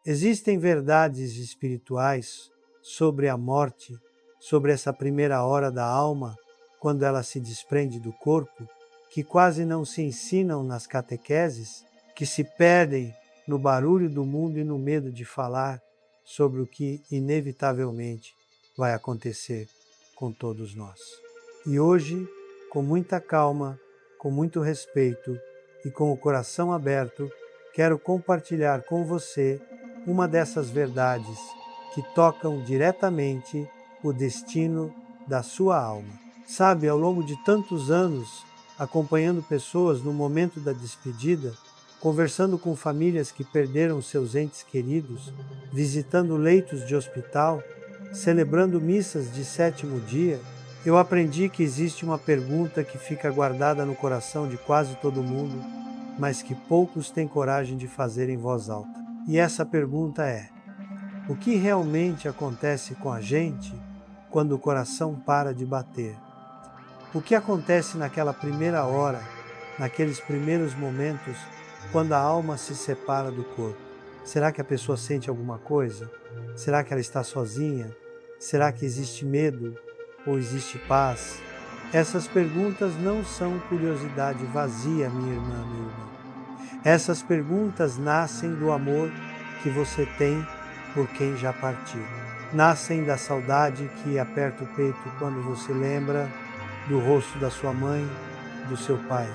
Existem verdades espirituais sobre a morte, sobre essa primeira hora da alma, quando ela se desprende do corpo, que quase não se ensinam nas catequeses, que se perdem no barulho do mundo e no medo de falar sobre o que inevitavelmente vai acontecer com todos nós. E hoje, com muita calma, com muito respeito e com o coração aberto, quero compartilhar com você uma dessas verdades que tocam diretamente o destino da sua alma. Sabe, ao longo de tantos anos, acompanhando pessoas no momento da despedida, conversando com famílias que perderam seus entes queridos, visitando leitos de hospital, celebrando missas de sétimo dia, eu aprendi que existe uma pergunta que fica guardada no coração de quase todo mundo, mas que poucos têm coragem de fazer em voz alta. E essa pergunta é: o que realmente acontece com a gente quando o coração para de bater? O que acontece naquela primeira hora, naqueles primeiros momentos, quando a alma se separa do corpo? Será que a pessoa sente alguma coisa? Será que ela está sozinha? Será que existe medo ou existe paz? Essas perguntas não são curiosidade vazia, minha irmã, meu irmão. Essas perguntas nascem do amor que você tem por quem já partiu. Nascem da saudade que aperta o peito quando você lembra do rosto da sua mãe, do seu pai,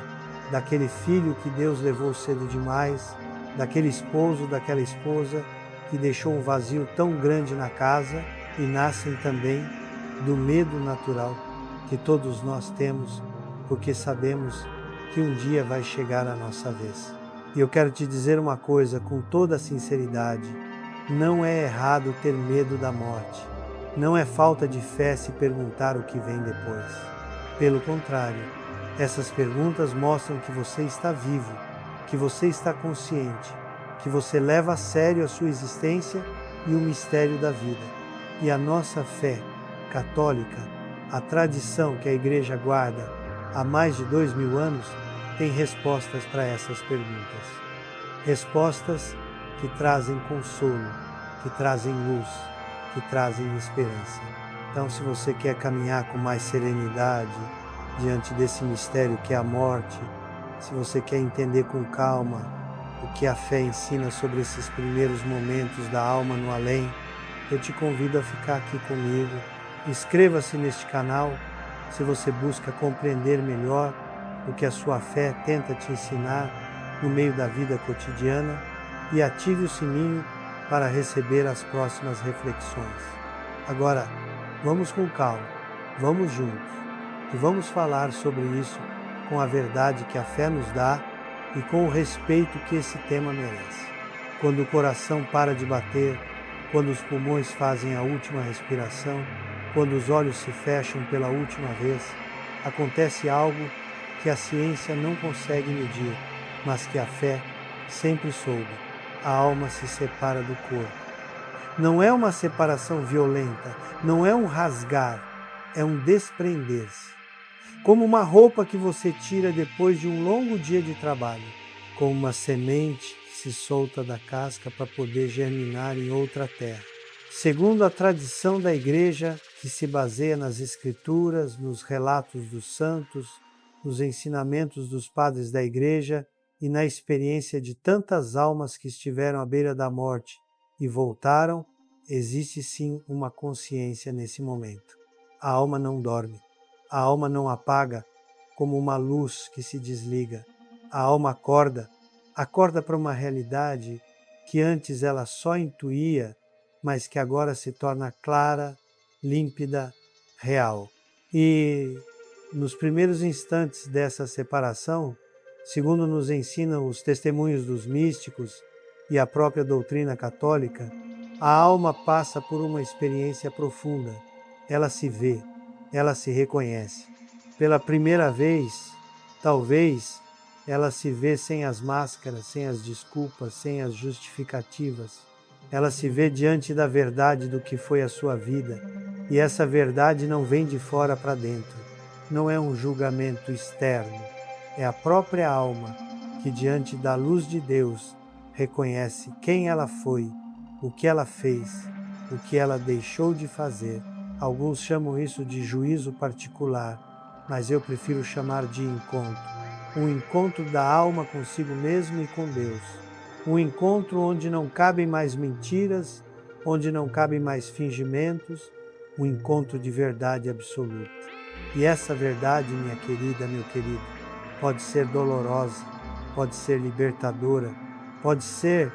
daquele filho que Deus levou cedo demais, daquele esposo, daquela esposa que deixou um vazio tão grande na casa, e nascem também do medo natural que todos nós temos, porque sabemos que um dia vai chegar a nossa vez. E eu quero te dizer uma coisa com toda a sinceridade: não é errado ter medo da morte. Não é falta de fé se perguntar o que vem depois. Pelo contrário, essas perguntas mostram que você está vivo, que você está consciente, que você leva a sério a sua existência e o mistério da vida. E a nossa fé católica, a tradição que a Igreja guarda há mais de 2000 anos, tem respostas para essas perguntas. Respostas que trazem consolo, que trazem luz, que trazem esperança. Então, se você quer caminhar com mais serenidade diante desse mistério que é a morte, se você quer entender com calma o que a fé ensina sobre esses primeiros momentos da alma no além, eu te convido a ficar aqui comigo. Inscreva-se neste canal se você busca compreender melhor o que a sua fé tenta te ensinar no meio da vida cotidiana, e ative o sininho para receber as próximas reflexões. Agora, vamos com calma, vamos juntos e vamos falar sobre isso com a verdade que a fé nos dá e com o respeito que esse tema merece. Quando o coração para de bater, quando os pulmões fazem a última respiração, quando os olhos se fecham pela última vez, acontece algo que a ciência não consegue medir, mas que a fé sempre soube. A alma se separa do corpo. Não é uma separação violenta, não é um rasgar, é um desprender-se. Como uma roupa que você tira depois de um longo dia de trabalho, como uma semente que se solta da casca para poder germinar em outra terra. Segundo a tradição da Igreja, que se baseia nas Escrituras, nos relatos dos santos, nos ensinamentos dos padres da Igreja, e na experiência de tantas almas que estiveram à beira da morte e voltaram, existe sim uma consciência nesse momento. A alma não dorme, a alma não apaga como uma luz que se desliga. A alma acorda para uma realidade que antes ela só intuía, mas que agora se torna clara, límpida, real. E nos primeiros instantes dessa separação, segundo nos ensinam os testemunhos dos místicos e a própria doutrina católica, a alma passa por uma experiência profunda. Ela se vê, ela se reconhece. Pela primeira vez, talvez, ela se vê sem as máscaras, sem as desculpas, sem as justificativas. Ela se vê diante da verdade do que foi a sua vida. E essa verdade não vem de fora para dentro. Não é um julgamento externo. É a própria alma que, diante da luz de Deus, reconhece quem ela foi o que ela fez, o que ela deixou de fazer. Alguns chamam isso de juízo particular, mas eu prefiro chamar de encontro. Um encontro da alma consigo mesmo e com Deus. Um encontro onde não cabem mais mentiras, onde não cabem mais fingimentos, um encontro de verdade absoluta. E essa verdade, minha querida, meu querido, pode ser dolorosa, pode ser libertadora, pode ser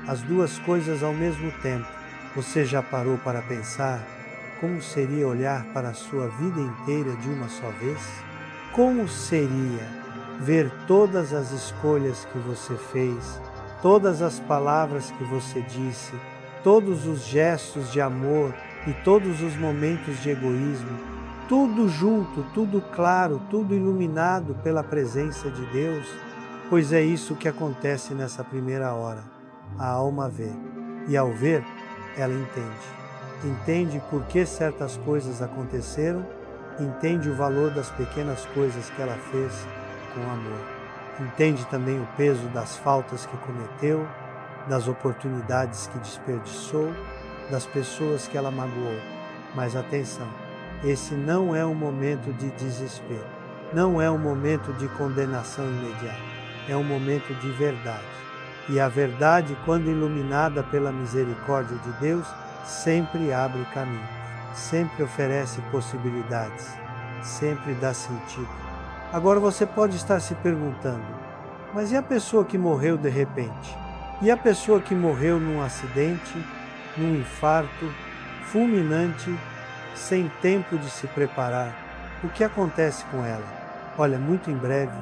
as duas coisas ao mesmo tempo. Você já parou para pensar como seria olhar para a sua vida inteira de uma só vez? Como seria ver todas as escolhas que você fez, todas as palavras que você disse, todos os gestos de amor e todos os momentos de egoísmo, tudo junto, tudo claro, tudo iluminado pela presença de Deus? Pois é isso que acontece nessa primeira hora. A alma vê, e ao ver, ela entende. Entende por que certas coisas aconteceram, entende o valor das pequenas coisas que ela fez com amor. Entende também o peso das faltas que cometeu, das oportunidades que desperdiçou, das pessoas que ela magoou. Mas atenção, esse não é um momento de desespero, não é um momento de condenação imediata, é um momento de verdade. E a verdade, quando iluminada pela misericórdia de Deus, sempre abre caminho, sempre oferece possibilidades, sempre dá sentido. Agora você pode estar se perguntando, mas e a pessoa que morreu de repente? E a pessoa que morreu num acidente, num infarto, fulminante, sem tempo de se preparar? O que acontece com ela? Olha, muito em breve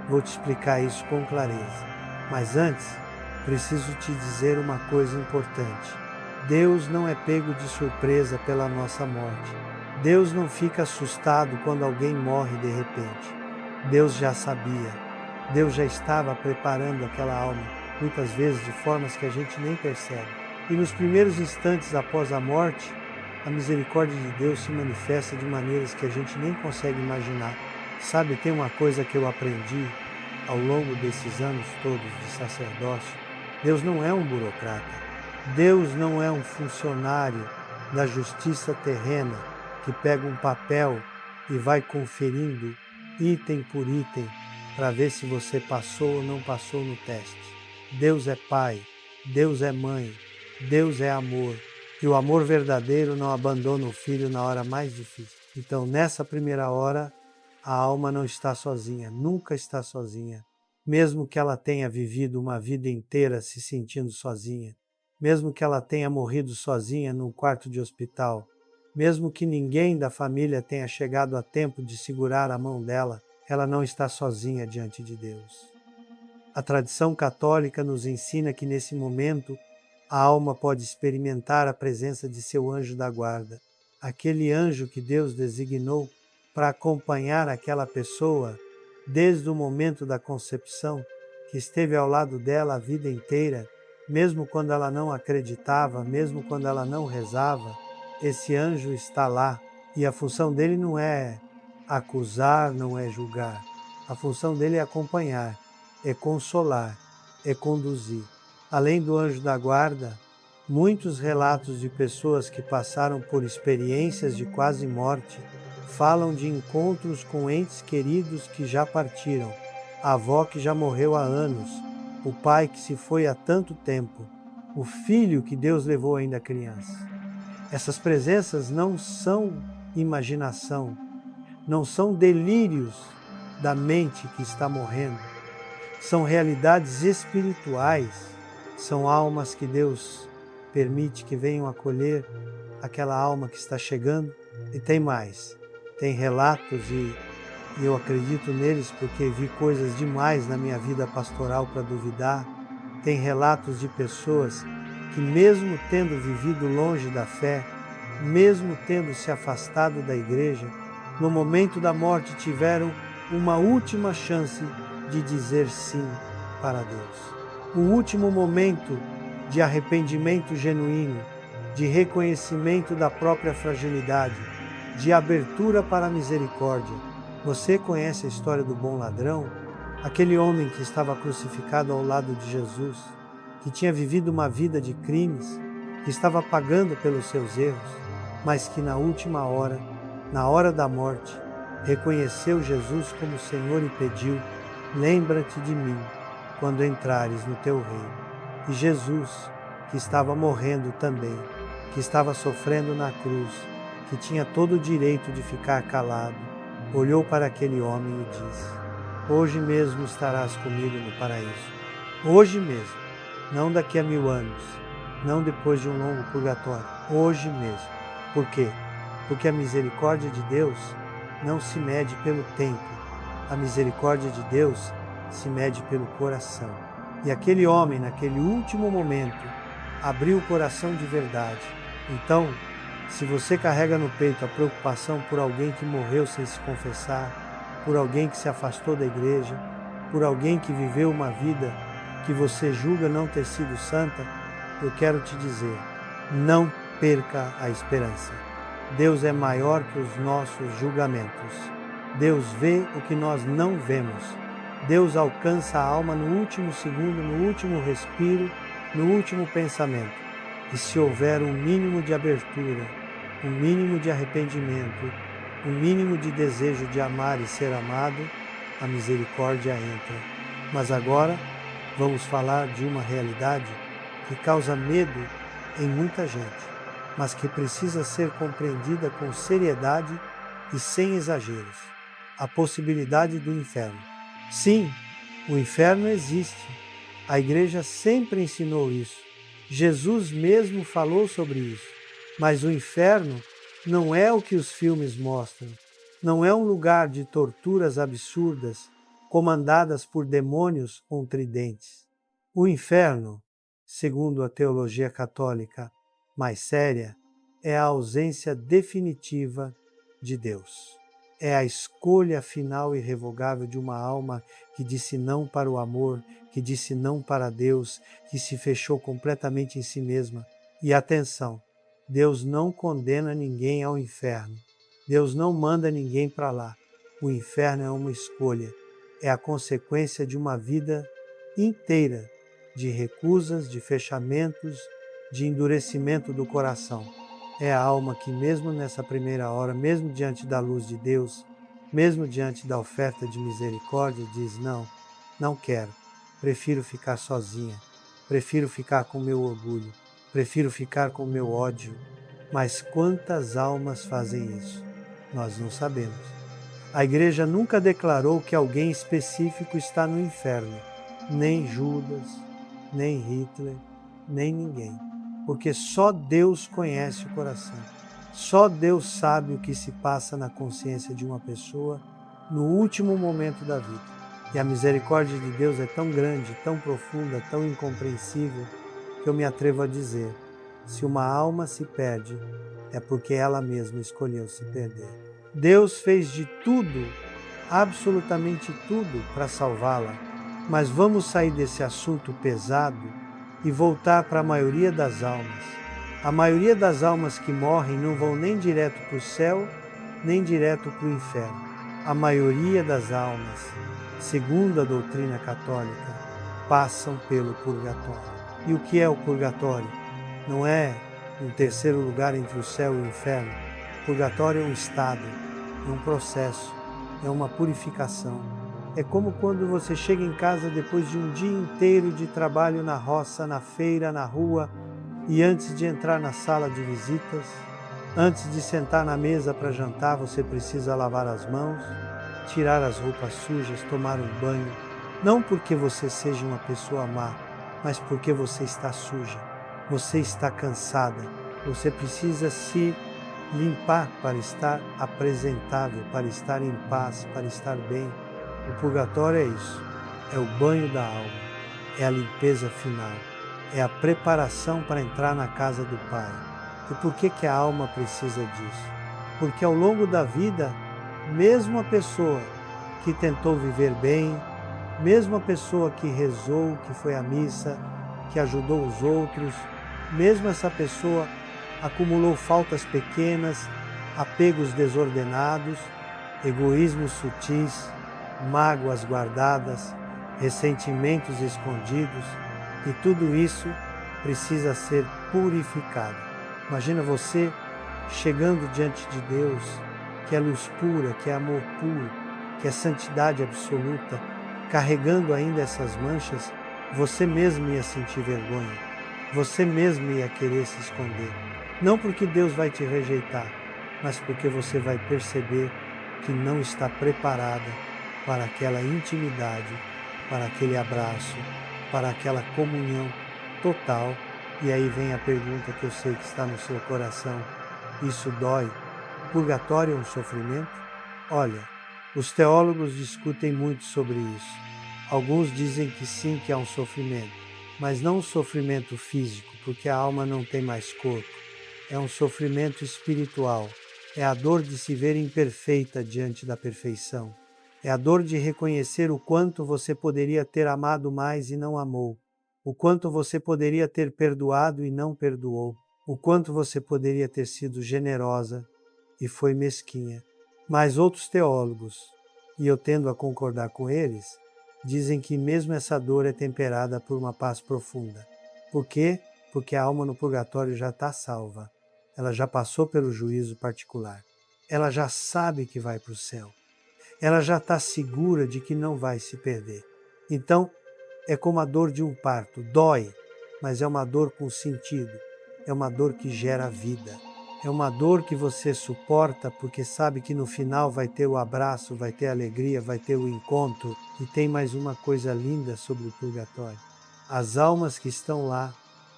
vou te explicar isso com clareza. Mas antes, preciso te dizer uma coisa importante. Deus não é pego de surpresa pela nossa morte. Deus não fica assustado quando alguém morre de repente. Deus já sabia. Deus já estava preparando aquela alma, muitas vezes de formas que a gente nem percebe. E nos primeiros instantes após a morte, a misericórdia de Deus se manifesta de maneiras que a gente nem consegue imaginar. Sabe, tem uma coisa que eu aprendi ao longo desses anos todos de sacerdócio. Deus não é um burocrata. Deus não é um funcionário da justiça terrena que pega um papel e vai conferindo item por item para ver se você passou ou não passou no teste. Deus é Pai, Deus é Mãe, Deus é amor. E o amor verdadeiro não abandona o filho na hora mais difícil. Então, nessa primeira hora, a alma não está sozinha, nunca está sozinha. Mesmo que ela tenha vivido uma vida inteira se sentindo sozinha, mesmo que ela tenha morrido sozinha num quarto de hospital, mesmo que ninguém da família tenha chegado a tempo de segurar a mão dela, ela não está sozinha diante de Deus. A tradição católica nos ensina que nesse momento a alma pode experimentar a presença de seu anjo da guarda, aquele anjo que Deus designou para acompanhar aquela pessoa desde o momento da concepção, que esteve ao lado dela a vida inteira, mesmo quando ela não acreditava, mesmo quando ela não rezava. Esse anjo está lá e a função dele não é acusar, não é julgar. A função dele é acompanhar, é consolar, é conduzir. Além do anjo da guarda, muitos relatos de pessoas que passaram por experiências de quase morte falam de encontros com entes queridos que já partiram, a avó que já morreu há anos, o pai que se foi há tanto tempo, o filho que Deus levou ainda criança. Essas presenças não são imaginação, não são delírios da mente que está morrendo, são realidades espirituais, são almas que Deus permite que venham acolher aquela alma que está chegando. E tem mais, tem relatos e eu acredito neles porque vi coisas demais na minha vida pastoral para duvidar. Tem relatos de pessoas que mesmo tendo vivido longe da fé, mesmo tendo se afastado da igreja, no momento da morte tiveram uma última chance de dizer sim para Deus. Um último momento de arrependimento genuíno, de reconhecimento da própria fragilidade, de abertura para a misericórdia. Você conhece a história do bom ladrão? Aquele homem que estava crucificado ao lado de Jesus, que tinha vivido uma vida de crimes, que estava pagando pelos seus erros, mas que na última hora, na hora da morte, reconheceu Jesus como Senhor e pediu: lembra-te de mim quando entrares no teu reino. E Jesus, que estava morrendo também, que estava sofrendo na cruz, que tinha todo o direito de ficar calado, olhou para aquele homem e disse: hoje mesmo estarás comigo no paraíso. Hoje mesmo, não daqui a 1000 anos, não depois de um longo purgatório, hoje mesmo. Por quê? Porque a misericórdia de Deus não se mede pelo tempo, a misericórdia de Deus se mede pelo coração. E aquele homem, naquele último momento, abriu o coração de verdade. Então, se você carrega no peito a preocupação por alguém que morreu sem se confessar, por alguém que se afastou da igreja, por alguém que viveu uma vida que você julga não ter sido santa, eu quero te dizer, não perca a esperança. Deus é maior que os nossos julgamentos. Deus vê o que nós não vemos. Deus alcança a alma no último segundo, no último respiro, no último pensamento. E se houver um mínimo de abertura, um mínimo de arrependimento, um mínimo de desejo de amar e ser amado, a misericórdia entra. Mas agora vamos falar de uma realidade que causa medo em muita gente, mas que precisa ser compreendida com seriedade e sem exageros. A possibilidade do inferno. Sim, o inferno existe. A igreja sempre ensinou isso. Jesus mesmo falou sobre isso. Mas o inferno não é o que os filmes mostram. Não é um lugar de torturas absurdas, comandadas por demônios com tridentes. O inferno, segundo a teologia católica mais séria, é a ausência definitiva de Deus. É a escolha final e irrevogável de uma alma que disse não para o amor, que disse não para Deus, que se fechou completamente em si mesma. E atenção, Deus não condena ninguém ao inferno. Deus não manda ninguém para lá. O inferno é uma escolha. É a consequência de uma vida inteira de recusas, de fechamentos, de endurecimento do coração. É a alma que mesmo nessa primeira hora, mesmo diante da luz de Deus, mesmo diante da oferta de misericórdia, diz: não, não quero, prefiro ficar sozinha, prefiro ficar com o meu orgulho, prefiro ficar com o meu ódio. Mas quantas almas fazem isso? Nós não sabemos. A igreja nunca declarou que alguém específico está no inferno, nem Judas, nem Hitler, nem ninguém. Porque só Deus conhece o coração. Só Deus sabe o que se passa na consciência de uma pessoa no último momento da vida. E a misericórdia de Deus é tão grande, tão profunda, tão incompreensível, que eu me atrevo a dizer: se uma alma se perde, é porque ela mesma escolheu se perder. Deus fez de tudo, absolutamente tudo, para salvá-la. Mas vamos sair desse assunto pesado e voltar para a maioria das almas. A maioria das almas que morrem não vão nem direto para o céu, nem direto para o inferno. A maioria das almas, segundo a doutrina católica, passam pelo purgatório. E o que é o purgatório? Não é um terceiro lugar entre o céu e o inferno. O purgatório é um estado, é um processo, é uma purificação. É como quando você chega em casa depois de um dia inteiro de trabalho na roça, na feira, na rua, e antes de entrar na sala de visitas, antes de sentar na mesa para jantar, você precisa lavar as mãos, tirar as roupas sujas, tomar um banho, não porque você seja uma pessoa má, mas porque você está suja, você está cansada, você precisa se limpar para estar apresentável, para estar em paz, para estar bem. O purgatório é isso, é o banho da alma, é a limpeza final, é a preparação para entrar na casa do Pai. E por que a alma precisa disso? Porque ao longo da vida, mesmo a pessoa que tentou viver bem, mesmo a pessoa que rezou, que foi à missa, que ajudou os outros, mesmo essa pessoa acumulou faltas pequenas, apegos desordenados, egoísmos sutis, mágoas guardadas, ressentimentos escondidos, e tudo isso precisa ser purificado. Imagina você chegando diante de Deus, que é luz pura, que é amor puro, que é santidade absoluta, carregando ainda essas manchas, você mesmo ia sentir vergonha, você mesmo ia querer se esconder. Não porque Deus vai te rejeitar, mas porque você vai perceber que não está preparada para aquela intimidade, para aquele abraço, para aquela comunhão total. E aí vem a pergunta que eu sei que está no seu coração: isso dói? Purgatório é um sofrimento? Olha, os teólogos discutem muito sobre isso. Alguns dizem que sim, que há um sofrimento, mas não um sofrimento físico, porque a alma não tem mais corpo. É um sofrimento espiritual. É a dor de se ver imperfeita diante da perfeição. É a dor de reconhecer o quanto você poderia ter amado mais e não amou. O quanto você poderia ter perdoado e não perdoou. O quanto você poderia ter sido generosa e foi mesquinha. Mas outros teólogos, e eu tendo a concordar com eles, dizem que mesmo essa dor é temperada por uma paz profunda. Por quê? Porque a alma no purgatório já está salva. Ela já passou pelo juízo particular. Ela já sabe que vai para o céu. Ela já está segura de que não vai se perder. Então, é como a dor de um parto. Dói, mas é uma dor com sentido. É uma dor que gera vida. É uma dor que você suporta porque sabe que no final vai ter o abraço, vai ter a alegria, vai ter o encontro. E tem mais uma coisa linda sobre o purgatório. As almas que estão lá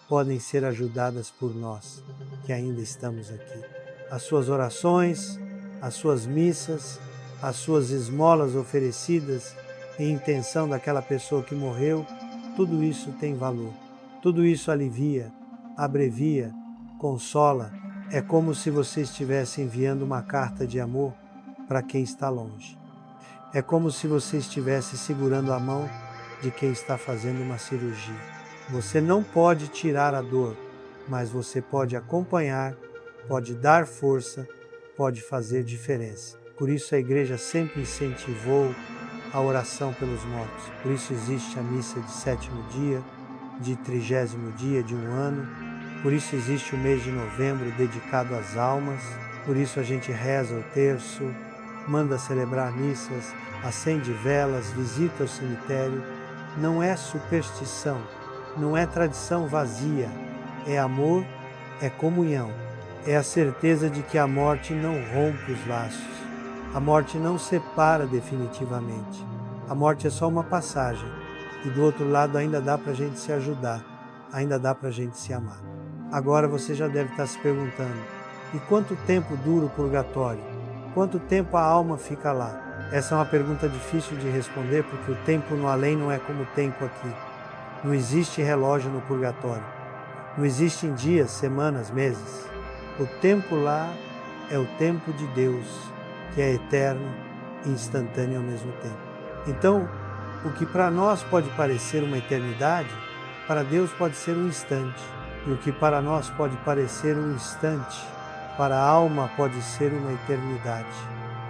podem ser ajudadas por nós, que ainda estamos aqui. As suas orações, as suas missas, as suas esmolas oferecidas em intenção daquela pessoa que morreu, tudo isso tem valor. Tudo isso alivia, abrevia, consola. É como se você estivesse enviando uma carta de amor para quem está longe. É como se você estivesse segurando a mão de quem está fazendo uma cirurgia. Você não pode tirar a dor, mas você pode acompanhar, pode dar força, pode fazer diferença. Por isso a igreja sempre incentivou a oração pelos mortos. Por isso existe a missa de 7º dia, de 30º dia de um ano. Por isso existe o mês de novembro dedicado às almas. Por isso a gente reza o terço, manda celebrar missas, acende velas, visita o cemitério. Não é superstição, não é tradição vazia, é amor, é comunhão, é a certeza de que a morte não rompe os laços, a morte não separa definitivamente, a morte é só uma passagem e do outro lado ainda dá para a gente se ajudar, ainda dá para a gente se amar. Agora você já deve estar se perguntando, e quanto tempo dura o purgatório? Quanto tempo a alma fica lá? Essa é uma pergunta difícil de responder porque o tempo no além não é como o tempo aqui. Não existe relógio no purgatório. Não existem dias, semanas, meses. O tempo lá é o tempo de Deus, que é eterno e instantâneo ao mesmo tempo. Então, o que para nós pode parecer uma eternidade, para Deus pode ser um instante. E o que para nós pode parecer um instante, para a alma pode ser uma eternidade.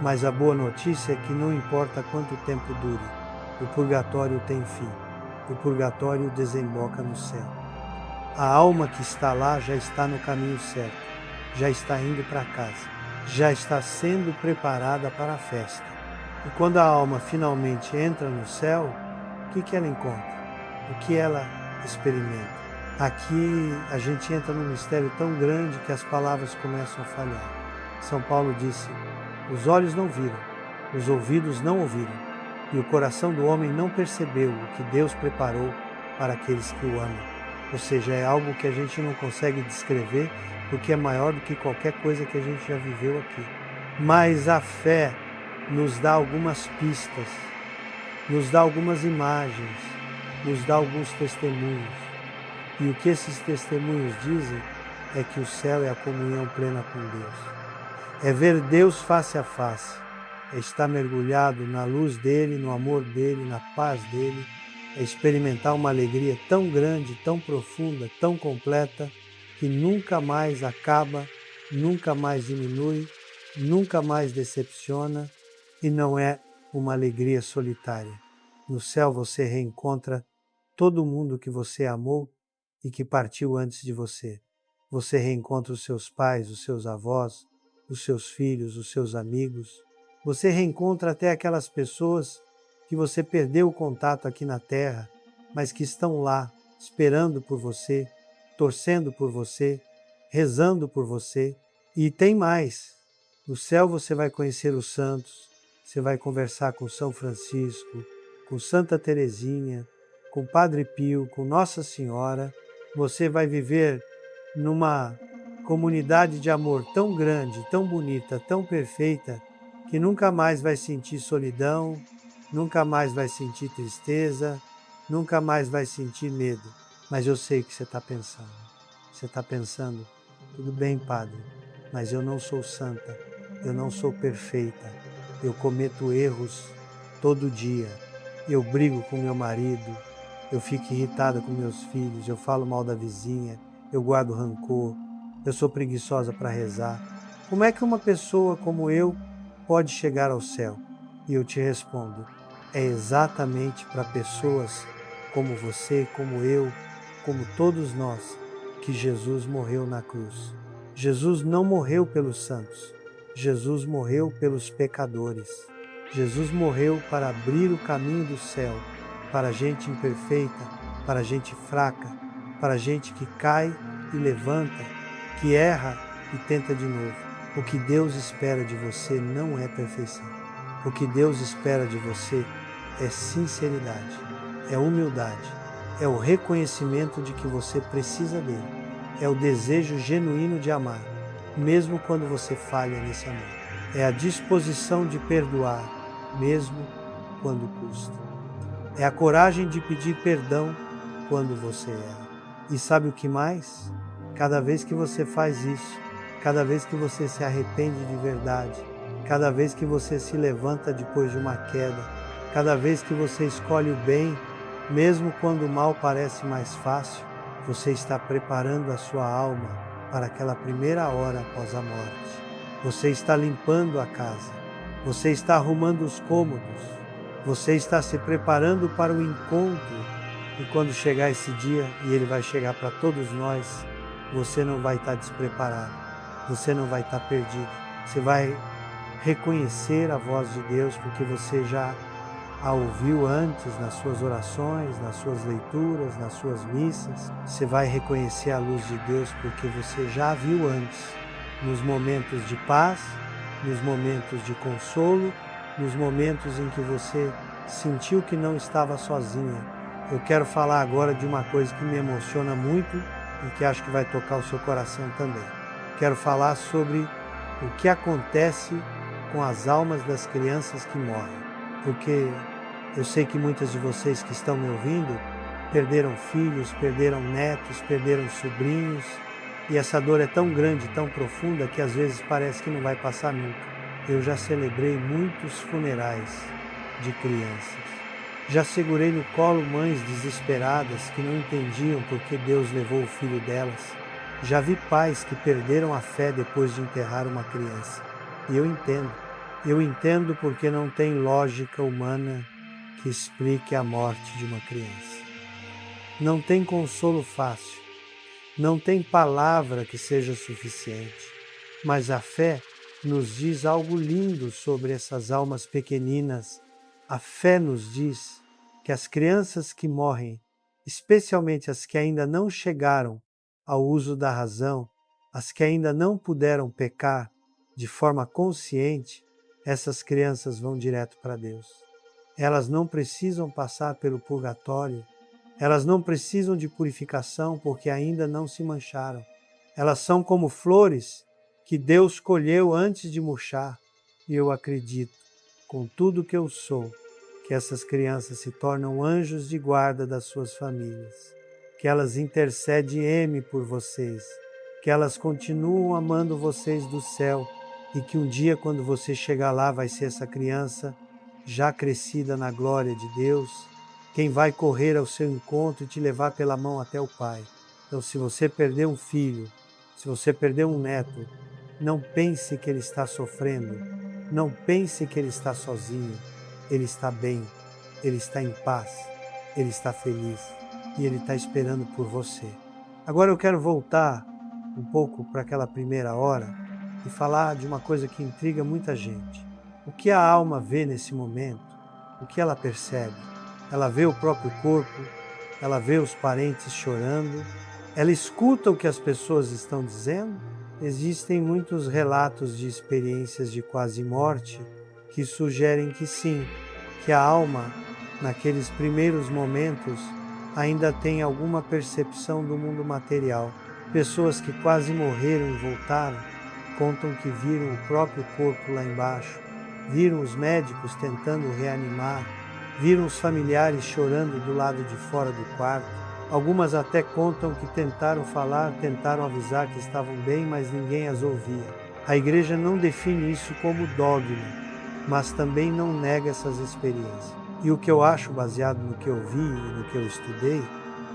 Mas a boa notícia é que não importa quanto tempo dure, o purgatório tem fim. O purgatório desemboca no céu. A alma que está lá já está no caminho certo, já está indo para casa, já está sendo preparada para a festa. E quando a alma finalmente entra no céu, o que ela encontra? O que ela experimenta? Aqui a gente entra num mistério tão grande que as palavras começam a falhar. São Paulo disse: os olhos não viram, os ouvidos não ouviram, e o coração do homem não percebeu o que Deus preparou para aqueles que o amam. Ou seja, é algo que a gente não consegue descrever, porque é maior do que qualquer coisa que a gente já viveu aqui. Mas a fé nos dá algumas pistas, nos dá algumas imagens, nos dá alguns testemunhos. E o que esses testemunhos dizem é que o céu é a comunhão plena com Deus. É ver Deus face a face, é estar mergulhado na luz dele, no amor dele, na paz dele, é experimentar uma alegria tão grande, tão profunda, tão completa, que nunca mais acaba, nunca mais diminui, nunca mais decepciona e não é uma alegria solitária. No céu você reencontra todo mundo que você amou e que partiu antes de você. Você reencontra os seus pais, os seus avós, os seus filhos, os seus amigos. Você reencontra até aquelas pessoas que você perdeu o contato aqui na Terra, mas que estão lá, esperando por você, torcendo por você, rezando por você. E tem mais. No céu você vai conhecer os santos, você vai conversar com São Francisco, com Santa Teresinha, com Padre Pio, com Nossa Senhora. Você vai viver numa comunidade de amor tão grande, tão bonita, tão perfeita, que nunca mais vai sentir solidão, nunca mais vai sentir tristeza, nunca mais vai sentir medo. Mas eu sei o que você está pensando. Você está pensando, tudo bem, Padre, mas eu não sou santa, eu não sou perfeita, eu cometo erros todo dia, eu brigo com meu marido, eu fico irritada com meus filhos, eu falo mal da vizinha, eu guardo rancor, eu sou preguiçosa para rezar. Como é que uma pessoa como eu pode chegar ao céu? E eu te respondo, é exatamente para pessoas como você, como eu, como todos nós, que Jesus morreu na cruz. Jesus não morreu pelos santos, Jesus morreu pelos pecadores. Jesus morreu para abrir o caminho do céu, para gente imperfeita, para gente fraca, para gente que cai e levanta, que erra e tenta de novo. O que Deus espera de você não é perfeição. O que Deus espera de você é sinceridade, é humildade, é o reconhecimento de que você precisa dele, é o desejo genuíno de amar, mesmo quando você falha nesse amor. É a disposição de perdoar, mesmo quando custa. É a coragem de pedir perdão quando você erra. E sabe o que mais? Cada vez que você faz isso, cada vez que você se arrepende de verdade, cada vez que você se levanta depois de uma queda, cada vez que você escolhe o bem, mesmo quando o mal parece mais fácil, você está preparando a sua alma para aquela primeira hora após a morte. Você está limpando a casa, você está arrumando os cômodos, você está se preparando para o encontro. E quando chegar esse dia, e ele vai chegar para todos nós, você não vai estar despreparado, você não vai estar perdido. Você vai reconhecer a voz de Deus, porque você já a ouviu antes nas suas orações, nas suas leituras, nas suas missas. Você vai reconhecer a luz de Deus, porque você já a viu antes, nos momentos de paz, nos momentos de consolo, nos momentos em que você sentiu que não estava sozinha. Eu quero falar agora de uma coisa que me emociona muito e que acho que vai tocar o seu coração também. Quero falar sobre o que acontece com as almas das crianças que morrem. Porque eu sei que muitas de vocês que estão me ouvindo perderam filhos, perderam netos, perderam sobrinhos, e essa dor é tão grande, tão profunda, que às vezes parece que não vai passar nunca. Eu já celebrei muitos funerais de crianças. Já segurei no colo mães desesperadas que não entendiam por que Deus levou o filho delas. Já vi pais que perderam a fé depois de enterrar uma criança. E eu entendo. Eu entendo porque não tem lógica humana que explique a morte de uma criança. Não tem consolo fácil. Não tem palavra que seja suficiente. Mas a fé nos diz algo lindo sobre essas almas pequeninas. A fé nos diz que as crianças que morrem, especialmente as que ainda não chegaram ao uso da razão, as que ainda não puderam pecar de forma consciente, essas crianças vão direto para Deus. Elas não precisam passar pelo purgatório, elas não precisam de purificação porque ainda não se mancharam. Elas são como flores que Deus colheu antes de murchar. E eu acredito, com tudo que eu sou, que essas crianças se tornam anjos de guarda das suas famílias, que elas intercedem por vocês, que elas continuam amando vocês do céu e que um dia, quando você chegar lá, vai ser essa criança já crescida na glória de Deus, quem vai correr ao seu encontro e te levar pela mão até o Pai. Então, se você perdeu um filho, se você perdeu um neto, não pense que ele está sofrendo, não pense que ele está sozinho. Ele está bem, ele está em paz, ele está feliz e ele está esperando por você. Agora eu quero voltar um pouco para aquela primeira hora e falar de uma coisa que intriga muita gente. O que a alma vê nesse momento? O que ela percebe? Ela vê o próprio corpo, ela vê os parentes chorando, ela escuta o que as pessoas estão dizendo? Existem muitos relatos de experiências de quase morte que sugerem que sim, que a alma, naqueles primeiros momentos, ainda tem alguma percepção do mundo material. Pessoas que quase morreram e voltaram contam que viram o próprio corpo lá embaixo, viram os médicos tentando reanimar, viram os familiares chorando do lado de fora do quarto. Algumas até contam que tentaram falar, tentaram avisar que estavam bem, mas ninguém as ouvia. A igreja não define isso como dogma, mas também não nega essas experiências. E o que eu acho, baseado no que eu vi e no que eu estudei,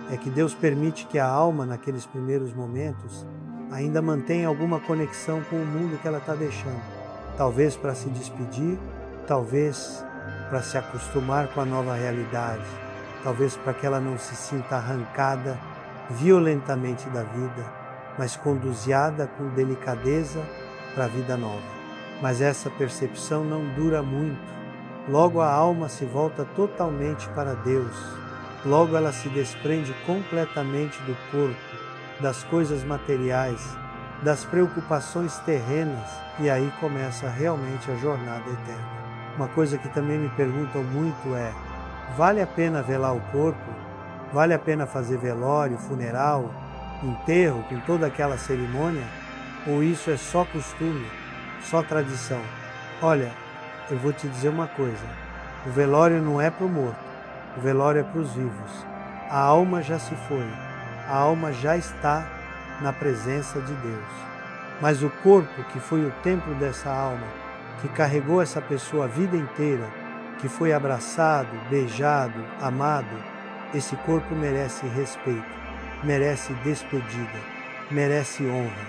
é que Deus permite que a alma, naqueles primeiros momentos, ainda mantenha alguma conexão com o mundo que ela está deixando. Talvez para se despedir, talvez para se acostumar com a nova realidade, talvez para que ela não se sinta arrancada violentamente da vida, mas conduzida com delicadeza para a vida nova. Mas essa percepção não dura muito. Logo a alma se volta totalmente para Deus. Logo ela se desprende completamente do corpo, das coisas materiais, das preocupações terrenas, e aí começa realmente a jornada eterna. Uma coisa que também me perguntam muito é: vale a pena velar o corpo? Vale a pena fazer velório, funeral, enterro, com toda aquela cerimônia? Ou isso é só costume, só tradição? Olha, eu vou te dizer uma coisa: o velório não é para o morto, o velório é para os vivos. A alma já se foi, a alma já está na presença de Deus. Mas o corpo, que foi o templo dessa alma, que carregou essa pessoa a vida inteira, que foi abraçado, beijado, amado, esse corpo merece respeito, merece despedida, merece honra.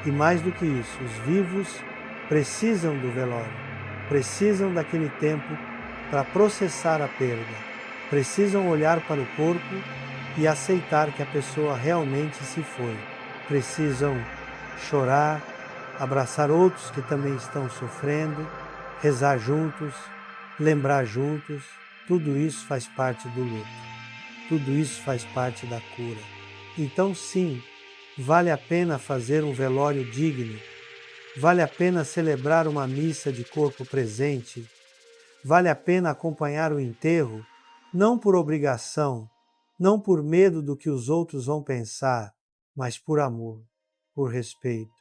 E mais do que isso, os vivos precisam do velório, precisam daquele tempo para processar a perda, precisam olhar para o corpo e aceitar que a pessoa realmente se foi. Precisam chorar, abraçar outros que também estão sofrendo, rezar juntos, lembrar juntos. Tudo isso faz parte do luto, tudo isso faz parte da cura. Então sim, vale a pena fazer um velório digno, vale a pena celebrar uma missa de corpo presente, vale a pena acompanhar o enterro, não por obrigação, não por medo do que os outros vão pensar, mas por amor, por respeito,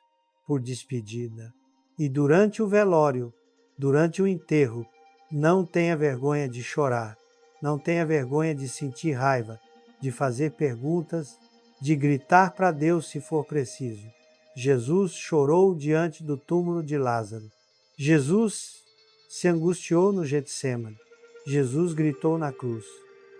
por despedida. E durante o velório, durante o enterro, não tenha vergonha de chorar, não tenha vergonha de sentir raiva, de fazer perguntas, de gritar para Deus se for preciso. Jesus chorou diante do túmulo de Lázaro. Jesus se angustiou no Getsêmani. Jesus gritou na cruz.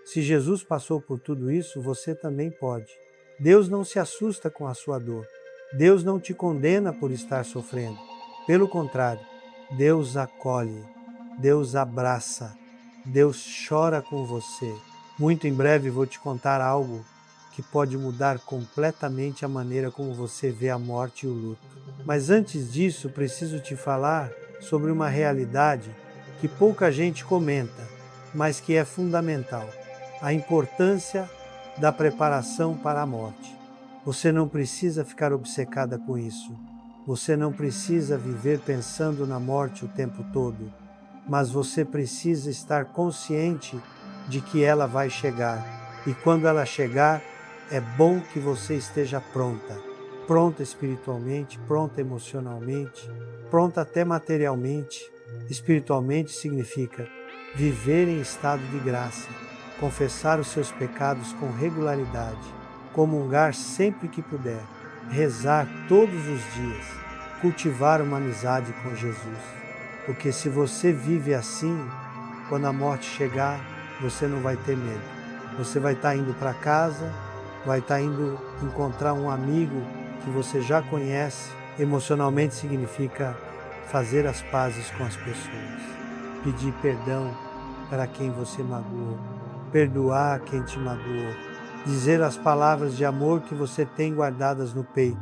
Se Jesus passou por tudo isso, você também pode. Deus não se assusta com a sua dor. Deus não te condena por estar sofrendo. Pelo contrário, Deus acolhe, Deus abraça, Deus chora com você. Muito em breve vou te contar algo que pode mudar completamente a maneira como você vê a morte e o luto. Mas antes disso, preciso te falar sobre uma realidade que pouca gente comenta, mas que é fundamental: a importância da preparação para a morte. Você não precisa ficar obcecada com isso. Você não precisa viver pensando na morte o tempo todo, mas você precisa estar consciente de que ela vai chegar. E quando ela chegar, é bom que você esteja pronta. Pronta espiritualmente, pronta emocionalmente, pronta até materialmente. Espiritualmente significa viver em estado de graça, confessar os seus pecados com regularidade, comungar sempre que puder, rezar todos os dias, cultivar uma amizade com Jesus. Porque se você vive assim, quando a morte chegar, você não vai ter medo. Você vai estar indo para casa, vai estar indo encontrar um amigo que você já conhece. Emocionalmente significa fazer as pazes com as pessoas, pedir perdão para quem você magoou, perdoar quem te magoou, dizer as palavras de amor que você tem guardadas no peito,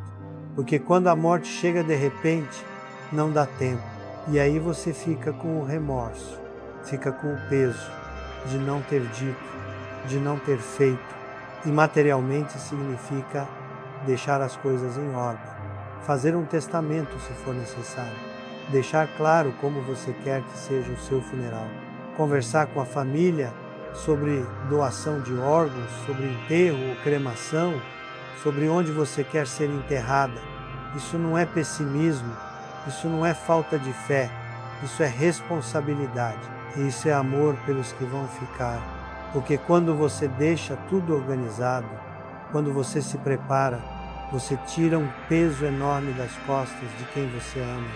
porque quando a morte chega de repente, não dá tempo, e aí você fica com o remorso, fica com o peso de não ter dito, de não ter feito, e materialmente significa deixar as coisas em ordem, fazer um testamento se for necessário, deixar claro como você quer que seja o seu funeral, conversar com a família sobre doação de órgãos, sobre enterro ou cremação, sobre onde você quer ser enterrada. Isso não é pessimismo, isso não é falta de fé, isso é responsabilidade, e isso é amor pelos que vão ficar. Porque quando você deixa tudo organizado, quando você se prepara, você tira um peso enorme das costas de quem você ama.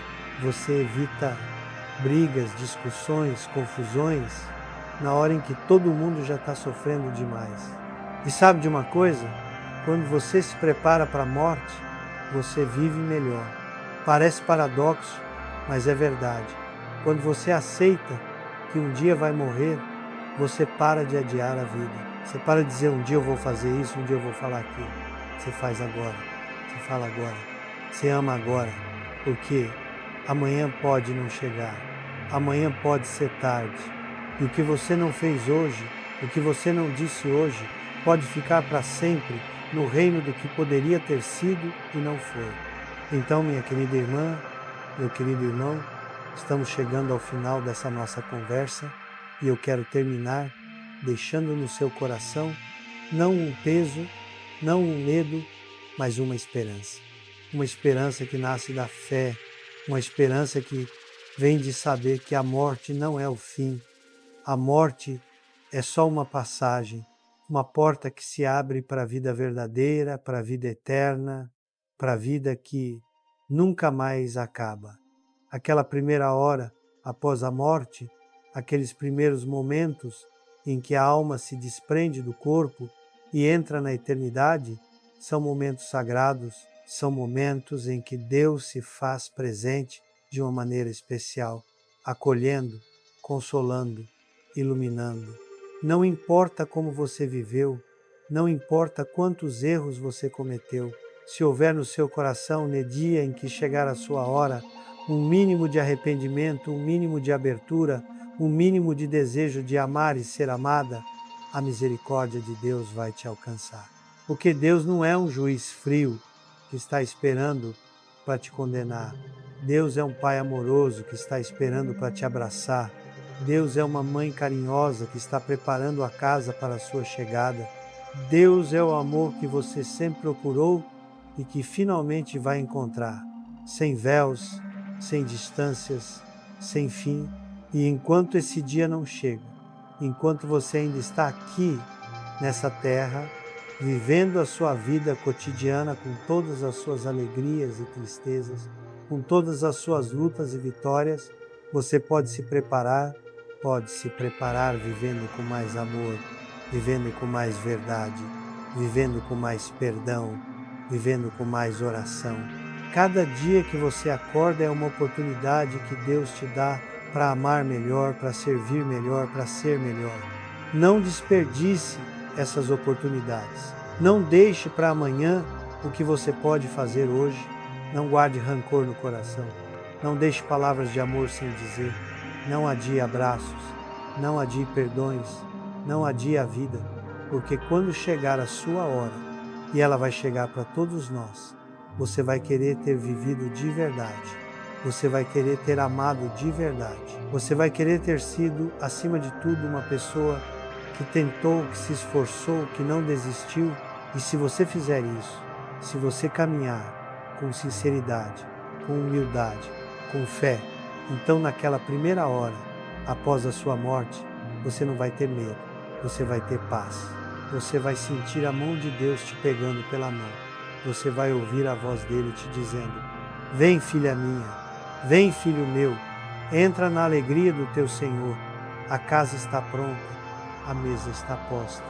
Você evita brigas, discussões, confusões, na hora em que todo mundo já está sofrendo demais. E sabe de uma coisa? Quando você se prepara para a morte, você vive melhor. Parece paradoxo, mas é verdade. Quando você aceita que um dia vai morrer, você para de adiar a vida. Você para de dizer, um dia eu vou fazer isso, um dia eu vou falar aquilo. Você faz agora, você fala agora, você ama agora, porque amanhã pode não chegar, amanhã pode ser tarde. E o que você não fez hoje, o que você não disse hoje, pode ficar para sempre no reino do que poderia ter sido e não foi. Então, minha querida irmã, meu querido irmão, estamos chegando ao final dessa nossa conversa e eu quero terminar deixando no seu coração não um peso, não um medo, mas uma esperança. Uma esperança que nasce da fé, uma esperança que vem de saber que a morte não é o fim. A morte é só uma passagem, uma porta que se abre para a vida verdadeira, para a vida eterna, para a vida que nunca mais acaba. Aquela primeira hora após a morte, aqueles primeiros momentos em que a alma se desprende do corpo e entra na eternidade, são momentos sagrados, são momentos em que Deus se faz presente de uma maneira especial, acolhendo, consolando, iluminando. Não importa como você viveu, não importa quantos erros você cometeu, se houver no seu coração, no dia em que chegar a sua hora, um mínimo de arrependimento, um mínimo de abertura, um mínimo de desejo de amar e ser amada, a misericórdia de Deus vai te alcançar. Porque Deus não é um juiz frio que está esperando para te condenar. Deus é um Pai amoroso que está esperando para te abraçar. Deus é uma mãe carinhosa que está preparando a casa para a sua chegada. Deus é o amor que você sempre procurou e que finalmente vai encontrar, sem véus, sem distâncias, sem fim. E enquanto esse dia não chega, enquanto você ainda está aqui nessa terra, vivendo a sua vida cotidiana com todas as suas alegrias e tristezas, com todas as suas lutas e vitórias, você pode se preparar vivendo com mais amor, vivendo com mais verdade, vivendo com mais perdão, vivendo com mais oração. Cada dia que você acorda é uma oportunidade que Deus te dá para amar melhor, para servir melhor, para ser melhor. Não desperdice essas oportunidades. Não deixe para amanhã o que você pode fazer hoje. Não guarde rancor no coração. Não deixe palavras de amor sem dizer. Não adie abraços. Não adie perdões. Não adie a vida. Porque quando chegar a sua hora, e ela vai chegar para todos nós, você vai querer ter vivido de verdade. Você vai querer ter amado de verdade. Você vai querer ter sido, acima de tudo, uma pessoa que tentou, que se esforçou, que não desistiu. E se você fizer isso, se você caminhar com sinceridade, com humildade, com fé, então naquela primeira hora, após a sua morte, você não vai ter medo, você vai ter paz. Você vai sentir a mão de Deus te pegando pela mão. Você vai ouvir a voz dele te dizendo: vem, filha minha, vem, filho meu, entra na alegria do teu Senhor. A casa está pronta, a mesa está posta.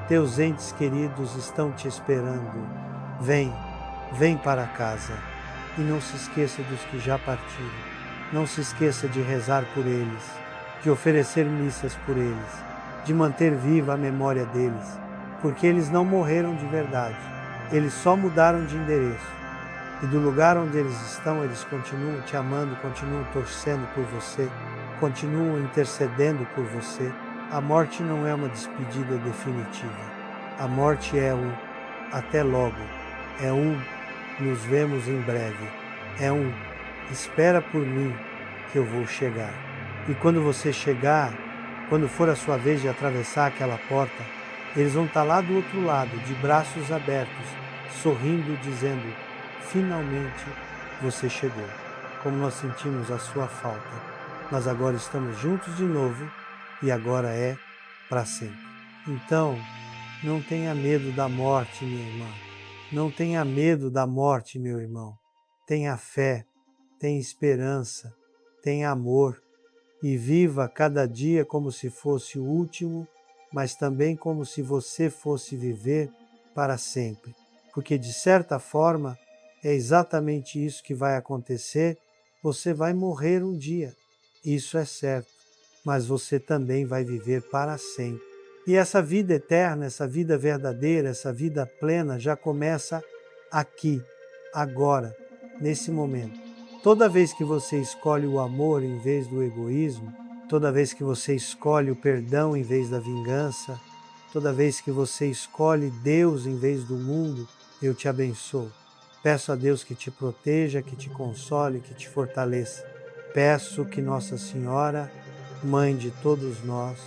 Teus entes queridos estão te esperando. Vem, vem para casa. E não se esqueça dos que já partiram. Não se esqueça de rezar por eles, de oferecer missas por eles, de manter viva a memória deles, porque eles não morreram de verdade, eles só mudaram de endereço. E do lugar onde eles estão, eles continuam te amando, continuam torcendo por você, continuam intercedendo por você. A morte não é uma despedida definitiva. A morte é um até logo, é um nos vemos em breve, é um espera por mim que eu vou chegar. E quando você chegar, quando for a sua vez de atravessar aquela porta, eles vão estar lá do outro lado, de braços abertos, sorrindo, dizendo: finalmente você chegou. Como nós sentimos a sua falta, mas agora estamos juntos de novo e agora é para sempre. Então, não tenha medo da morte, minha irmã. Não tenha medo da morte, meu irmão. Tenha fé, tenha esperança, tenha amor e viva cada dia como se fosse o último, mas também como se você fosse viver para sempre. Porque de certa forma é exatamente isso que vai acontecer. Você vai morrer um dia, isso é certo, mas você também vai viver para sempre. E essa vida eterna, essa vida verdadeira, essa vida plena já começa aqui, agora, nesse momento. Toda vez que você escolhe o amor em vez do egoísmo, toda vez que você escolhe o perdão em vez da vingança, toda vez que você escolhe Deus em vez do mundo, eu te abençoo. Peço a Deus que te proteja, que te console, que te fortaleça. Peço que Nossa Senhora, Mãe de todos nós,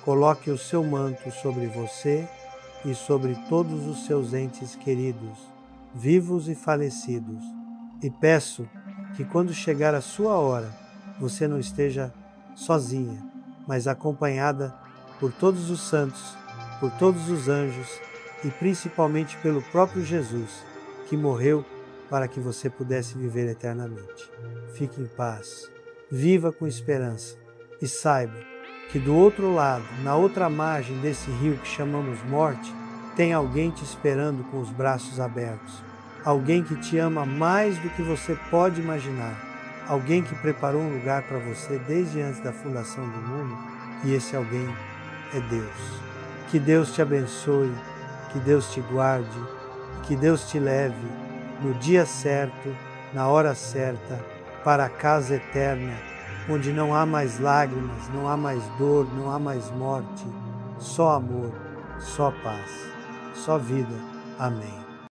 coloque o seu manto sobre você e sobre todos os seus entes queridos, vivos e falecidos. E peço que quando chegar a sua hora, você não esteja sozinha, mas acompanhada por todos os santos, por todos os anjos e principalmente pelo próprio Jesus, que morreu para que você pudesse viver eternamente. Fique em paz, viva com esperança e saiba que do outro lado, na outra margem desse rio que chamamos morte, tem alguém te esperando com os braços abertos. Alguém que te ama mais do que você pode imaginar. Alguém que preparou um lugar para você desde antes da fundação do mundo. E esse alguém é Deus. Que Deus te abençoe, que Deus te guarde, que Deus te leve no dia certo, na hora certa, para a casa eterna, onde não há mais lágrimas, não há mais dor, não há mais morte, só amor, só paz, só vida. Amém.